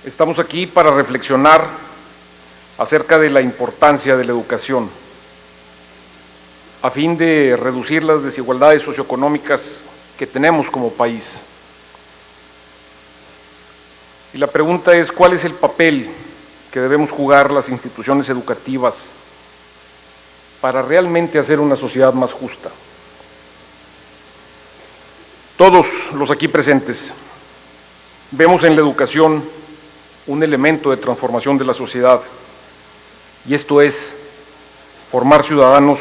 Estamos aquí para reflexionar acerca de la importancia de la educación, a fin de reducir las desigualdades socioeconómicas que tenemos como país. Y la pregunta es, ¿cuál es el papel que debemos jugar las instituciones educativas para realmente hacer una sociedad más justa? Todos los aquí presentes vemos en la educación un elemento de transformación de la sociedad, y esto es formar ciudadanos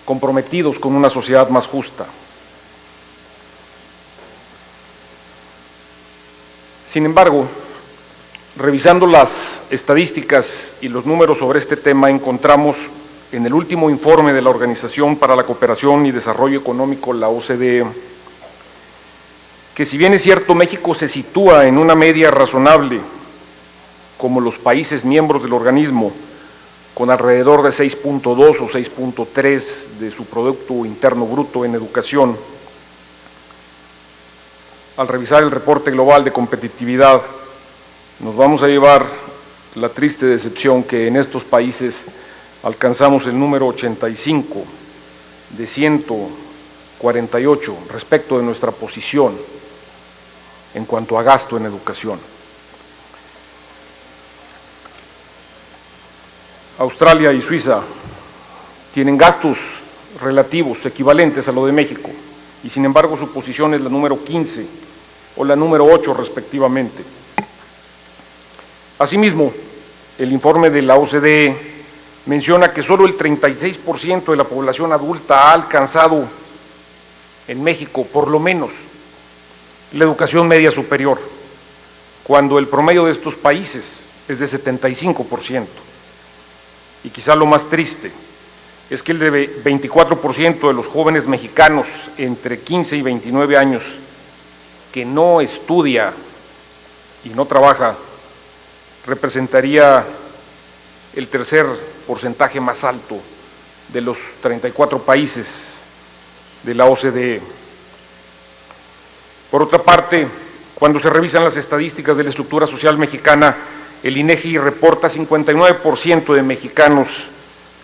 comprometidos con una sociedad más justa. Sin embargo, revisando las estadísticas y los números sobre este tema, encontramos en el último informe de la Organización para la Cooperación y Desarrollo Económico, la OCDE, que si bien es cierto, México se sitúa en una media razonable, como los países miembros del organismo, con alrededor de 6.2 o 6.3 de su Producto Interno Bruto en educación. Al revisar el reporte global de competitividad, nos vamos a llevar la triste decepción que en estos países alcanzamos el número 85 de 148 respecto de nuestra posición en cuanto a gasto en educación. Australia y Suiza tienen gastos relativos equivalentes a lo de México, y sin embargo su posición es la número 15 o la número 8 respectivamente. Asimismo, el informe de la OCDE menciona que solo el 36% de la población adulta ha alcanzado en México, por lo menos, la educación media superior, cuando el promedio de estos países es de 75%. Y quizá lo más triste es que el de 24% de los jóvenes mexicanos entre 15 y 29 años que no estudia y no trabaja representaría el tercer porcentaje más alto de los 34 países de la OCDE. Por otra parte, cuando se revisan las estadísticas de la estructura social mexicana, el INEGI reporta 59% de mexicanos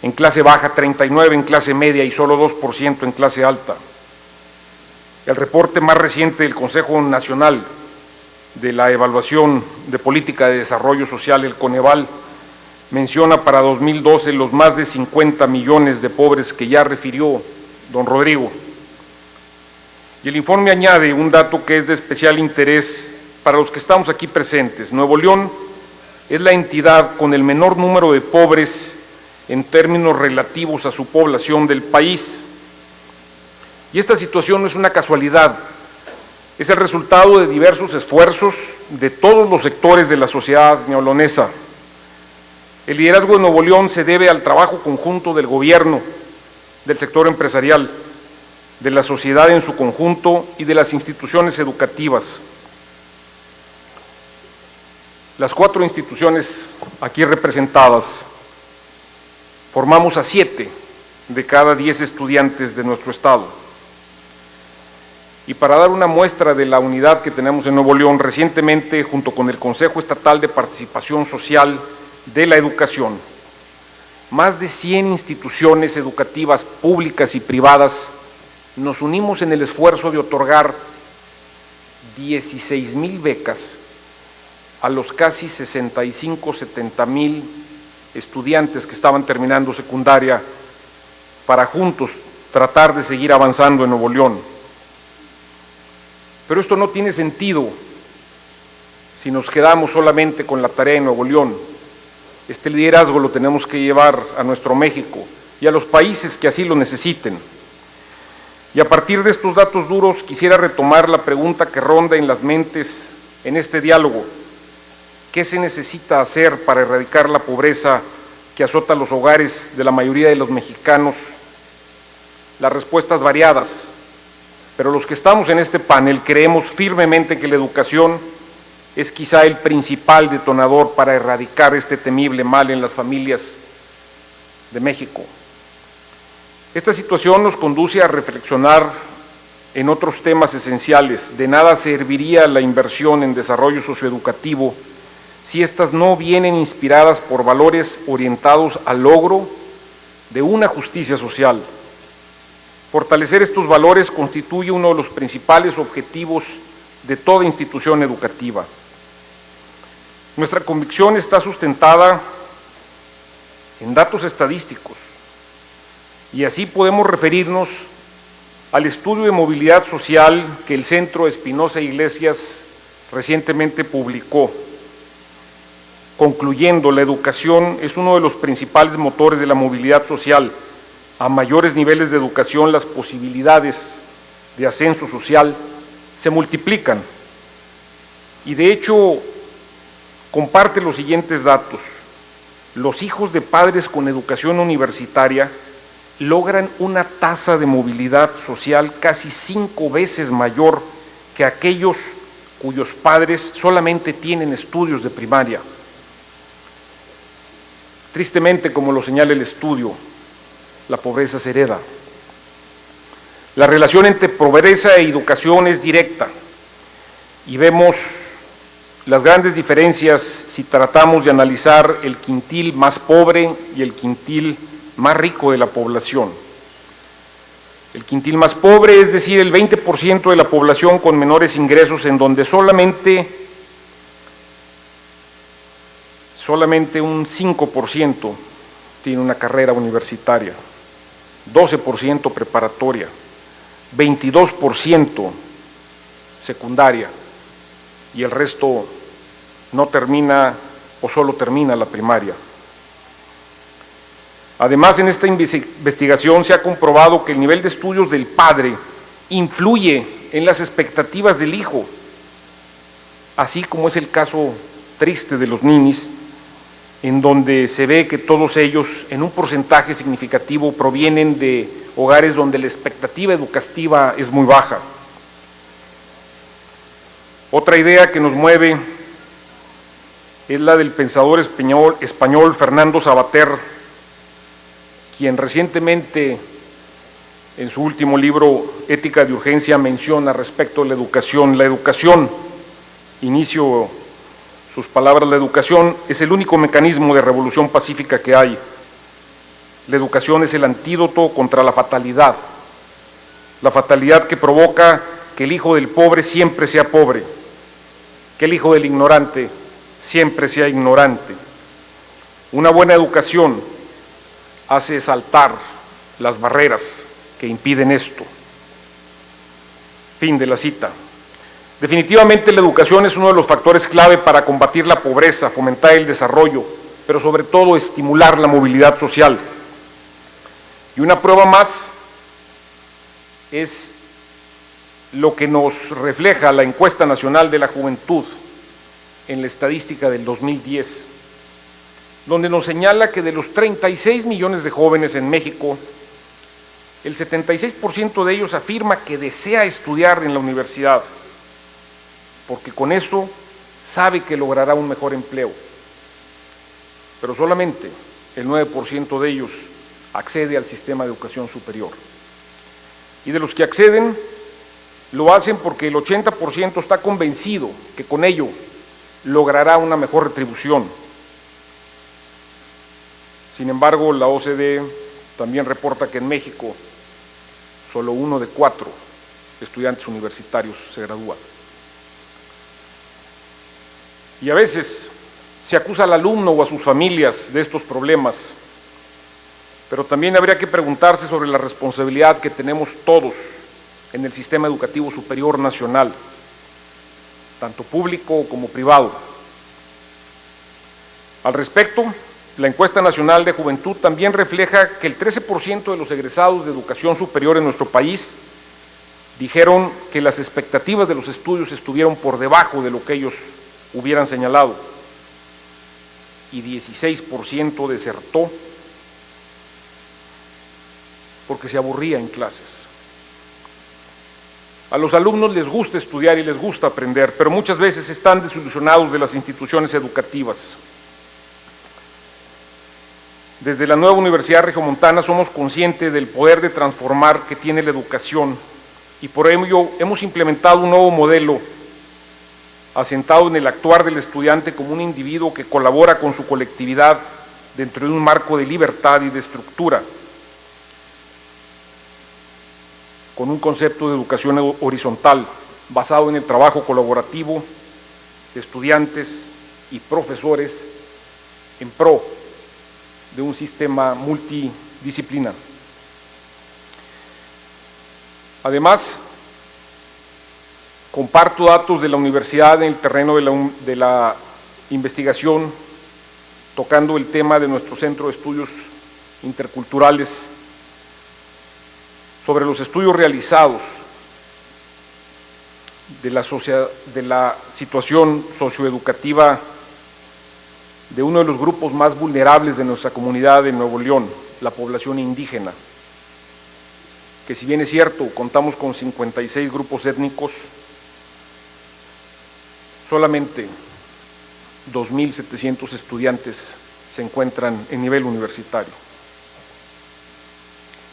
en clase baja, 39% en clase media y solo 2% en clase alta. El reporte más reciente del Consejo Nacional de la Evaluación de Política de Desarrollo Social, el Coneval, menciona para 2012 los más de 50 millones de pobres que ya refirió don Rodrigo. Y el informe añade un dato que es de especial interés para los que estamos aquí presentes. Nuevo León es la entidad con el menor número de pobres en términos relativos a su población del país. Y esta situación no es una casualidad, es el resultado de diversos esfuerzos de todos los sectores de la sociedad neolonesa. El liderazgo de Nuevo León se debe al trabajo conjunto del gobierno, del sector empresarial, de la sociedad en su conjunto y de las instituciones educativas. Las 4 instituciones aquí representadas formamos a 7 de cada 10 estudiantes de nuestro estado. Y para dar una muestra de la unidad que tenemos en Nuevo León, recientemente, junto con el Consejo Estatal de Participación Social de la Educación, más de 100 instituciones educativas públicas y privadas nos unimos en el esfuerzo de otorgar 16,000 becas a los casi 65-70,000 estudiantes que estaban terminando secundaria para juntos tratar de seguir avanzando en Nuevo León. Pero esto no tiene sentido si nos quedamos solamente con la tarea de Nuevo León. Este liderazgo lo tenemos que llevar a nuestro México y a los países que así lo necesiten. Y a partir de estos datos duros quisiera retomar la pregunta que ronda en las mentes en este diálogo. ¿Qué se necesita hacer para erradicar la pobreza que azota los hogares de la mayoría de los mexicanos? Las respuestas variadas, pero los que estamos en este panel creemos firmemente que la educación es quizá el principal detonador para erradicar este temible mal en las familias de México. Esta situación nos conduce a reflexionar en otros temas esenciales. De nada serviría la inversión en desarrollo socioeducativo si éstas no vienen inspiradas por valores orientados al logro de una justicia social. Fortalecer estos valores constituye uno de los principales objetivos de toda institución educativa. Nuestra convicción está sustentada en datos estadísticos y así podemos referirnos al estudio de movilidad social que el Centro Espinosa Iglesias recientemente publicó. Concluyendo, la educación es uno de los principales motores de la movilidad social. A mayores niveles de educación, las posibilidades de ascenso social se multiplican. Y de hecho, comparte los siguientes datos. Los hijos de padres con educación universitaria logran una tasa de movilidad social casi 5 veces mayor que aquellos cuyos padres solamente tienen estudios de primaria. Tristemente, como lo señala el estudio, la pobreza se hereda. La relación entre pobreza e educación es directa y vemos las grandes diferencias si tratamos de analizar el quintil más pobre y el quintil más rico de la población. El quintil más pobre, es decir, el 20% de la población con menores ingresos, en donde solamente un 5% tiene una carrera universitaria, 12% preparatoria, 22% secundaria y el resto no termina o solo termina la primaria. Además, en esta investigación se ha comprobado que el nivel de estudios del padre influye en las expectativas del hijo, así como es el caso triste de los ninis, en donde se ve que todos ellos, en un porcentaje significativo, provienen de hogares donde la expectativa educativa es muy baja. Otra idea que nos mueve es la del pensador español Fernando Savater, quien recientemente en su último libro Ética de Urgencia menciona respecto a la educación, inicio sus palabras: la educación es el único mecanismo de revolución pacífica que hay. La educación es el antídoto contra la fatalidad que provoca que el hijo del pobre siempre sea pobre, que el hijo del ignorante siempre sea ignorante. Una buena educación hace saltar las barreras que impiden esto. Fin de la cita. Definitivamente la educación es uno de los factores clave para combatir la pobreza, fomentar el desarrollo, pero sobre todo estimular la movilidad social. Y una prueba más es lo que nos refleja la Encuesta Nacional de la Juventud en la estadística del 2010, donde nos señala que de los 36 millones de jóvenes en México, el 76% de ellos afirma que desea estudiar en la universidad, porque con eso sabe que logrará un mejor empleo. Pero solamente el 9% de ellos accede al sistema de educación superior. Y de los que acceden, lo hacen porque el 80% está convencido que con ello logrará una mejor retribución. Sin embargo, la OCDE también reporta que en México solo 1 de 4 estudiantes universitarios se gradúa. Y a veces se acusa al alumno o a sus familias de estos problemas, pero también habría que preguntarse sobre la responsabilidad que tenemos todos en el sistema educativo superior nacional, tanto público como privado. Al respecto, la Encuesta Nacional de Juventud también refleja que el 13% de los egresados de educación superior en nuestro país dijeron que las expectativas de los estudios estuvieron por debajo de lo que ellos hubieran señalado, y 16% desertó porque se aburría en clases. A los alumnos les gusta estudiar y les gusta aprender, pero muchas veces están desilusionados de las instituciones educativas. Desde la nueva Universidad Regiomontana somos conscientes del poder de transformar que tiene la educación y por ello hemos implementado un nuevo modelo asentado en el actuar del estudiante como un individuo que colabora con su colectividad dentro de un marco de libertad y de estructura, con un concepto de educación horizontal basado en el trabajo colaborativo de estudiantes y profesores en pro de un sistema multidisciplinar. Además, comparto datos de la universidad en el terreno de la investigación, tocando el tema de nuestro Centro de Estudios Interculturales, sobre los estudios realizados de la situación socioeducativa de uno de los grupos más vulnerables de nuestra comunidad de Nuevo León, la población indígena, que si bien es cierto, contamos con 56 grupos étnicos, solamente 2.700 estudiantes se encuentran en nivel universitario.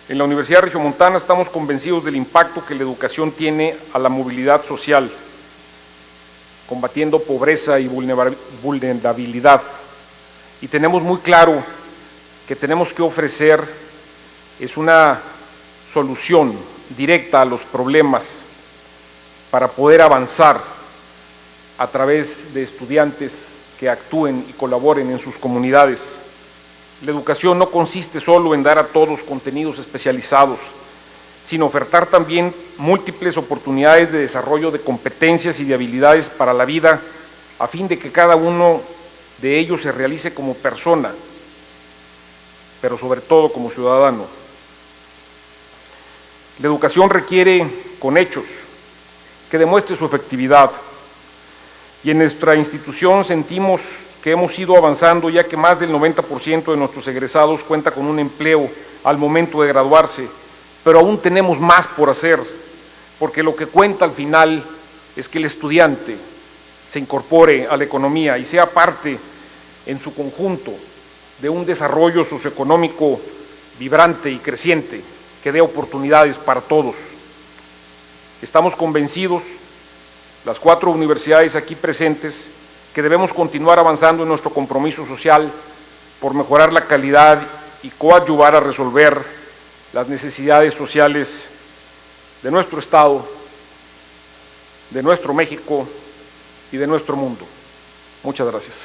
En la Universidad Regiomontana estamos convencidos del impacto que la educación tiene a la movilidad social, combatiendo pobreza y vulnerabilidad. Y tenemos muy claro que tenemos que ofrecer es una solución directa a los problemas para poder avanzar a través de estudiantes que actúen y colaboren en sus comunidades. La educación no consiste solo en dar a todos contenidos especializados, sino ofertar también múltiples oportunidades de desarrollo de competencias y de habilidades para la vida, a fin de que cada uno de ellos se realice como persona, pero sobre todo como ciudadano. La educación requiere, con hechos, que demuestre su efectividad, y en nuestra institución sentimos que hemos ido avanzando, ya que más del 90% de nuestros egresados cuenta con un empleo al momento de graduarse, pero aún tenemos más por hacer, porque lo que cuenta al final es que el estudiante se incorpore a la economía y sea parte en su conjunto de un desarrollo socioeconómico vibrante y creciente que dé oportunidades para todos. Estamos convencidos, las 4 universidades aquí presentes, que debemos continuar avanzando en nuestro compromiso social por mejorar la calidad y coadyuvar a resolver las necesidades sociales de nuestro Estado, de nuestro México y de nuestro mundo. Muchas gracias.